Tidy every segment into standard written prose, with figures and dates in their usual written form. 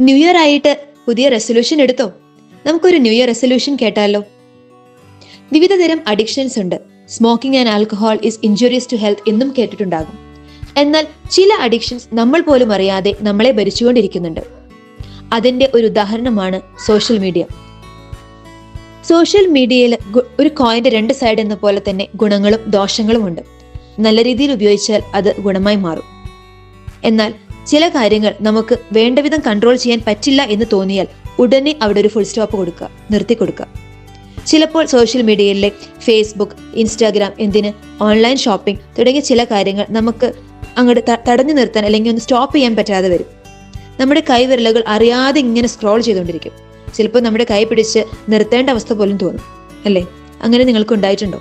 New year ആയിട്ട് പുതിയ resolution എടുത്തോ? നമുക്കൊരു ന്യൂ ഇയർ റെസൊല്യൂഷൻ കേട്ടാലോ? വിവിധ തരം അഡിക്ഷൻസ് ഉണ്ട്. Smoking and alcohol is injurious to health എന്നും കേട്ടിട്ടുണ്ടാകും. എന്നാൽ ചില അഡിക്ഷൻസ് നമ്മൾ പോലും അറിയാതെ നമ്മളെ ഭരിച്ചുകൊണ്ടിരിക്കുന്നുണ്ട്. അതിന്റെ ഒരു ഉദാഹരണമാണ് സോഷ്യൽ മീഡിയ. സോഷ്യൽ മീഡിയയിൽ ഒരു കോയിന്റെ രണ്ട് സൈഡ് എന്ന പോലെ തന്നെ ഗുണങ്ങളും ദോഷങ്ങളും ഉണ്ട്. നല്ല രീതിയിൽ ഉപയോഗിച്ചാൽ അത് ഗുണമായി മാറും. എന്നാൽ ചില കാര്യങ്ങൾ നമുക്ക് വേണ്ടവിധം കൺട്രോൾ ചെയ്യാൻ പറ്റില്ല എന്ന് തോന്നിയാൽ ഉടനെ അവിടെ ഒരു ഫുൾ സ്റ്റോപ്പ് കൊടുക്കുക, നിർത്തി കൊടുക്കുക. ചിലപ്പോൾ സോഷ്യൽ മീഡിയയിലെ ഫേസ്ബുക്ക്, ഇൻസ്റ്റാഗ്രാം, എന്തിന് ഓൺലൈൻ ഷോപ്പിംഗ് തുടങ്ങിയ ചില കാര്യങ്ങൾ നമുക്ക് അങ്ങോട്ട് തടഞ്ഞു നിർത്താൻ അല്ലെങ്കിൽ ഒന്ന് സ്റ്റോപ്പ് ചെയ്യാൻ പറ്റാതെ വരും. നമ്മുടെ കൈവിരലുകൾ അറിയാതെ ഇങ്ങനെ സ്ക്രോൾ ചെയ്തുകൊണ്ടിരിക്കും. ചിലപ്പോൾ നമ്മുടെ കൈ പിടിച്ച് നിർത്തേണ്ട അവസ്ഥ പോലും തോന്നും, അല്ലേ? അങ്ങനെ നിങ്ങൾക്ക് ഉണ്ടായിട്ടുണ്ടോ?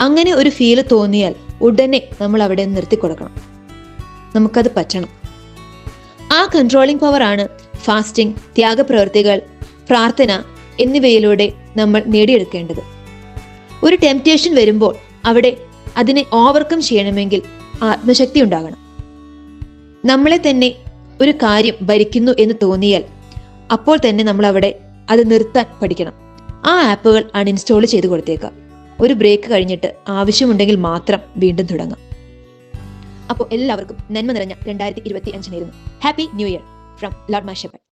അങ്ങനെ ഒരു ഫീല് തോന്നിയാൽ ഉടനെ നമ്മൾ അവിടെ നിർത്തി കൊടുക്കണം. നമുക്കത് പറ്റണം. ആ കൺട്രോളിംഗ് പവർ ആണ് ഫാസ്റ്റിംഗ്, ത്യാഗപ്രവൃത്തികൾ, പ്രാർത്ഥന എന്നിവയിലൂടെ നമ്മൾ നേടിയെടുക്കേണ്ടത്. ഒരു ടെംപ്റ്റേഷൻ വരുമ്പോൾ അവിടെ അതിനെ ഓവർകം ചെയ്യണമെങ്കിൽ ആത്മശക്തി ഉണ്ടാകണം. നമ്മളെ തന്നെ ഒരു കാര്യം ഭരിക്കുന്നു എന്ന് തോന്നിയാൽ അപ്പോൾ തന്നെ നമ്മൾ അവിടെ അത് നിർത്താൻ പഠിക്കണം. ആ ആപ്പുകൾ അൺഇൻസ്റ്റാൾ ചെയ്ത് കൊടുത്തേക്കാം. ഒരു ബ്രേക്ക് കഴിഞ്ഞിട്ട് ആവശ്യമുണ്ടെങ്കിൽ മാത്രം വീണ്ടും തുടങ്ങാം. അപ്പോൾ എല്ലാവർക്കും നന്മ നിറഞ്ഞ 2025 നേരുന്നു. Happy new year from lord മാഷപ്പൻ.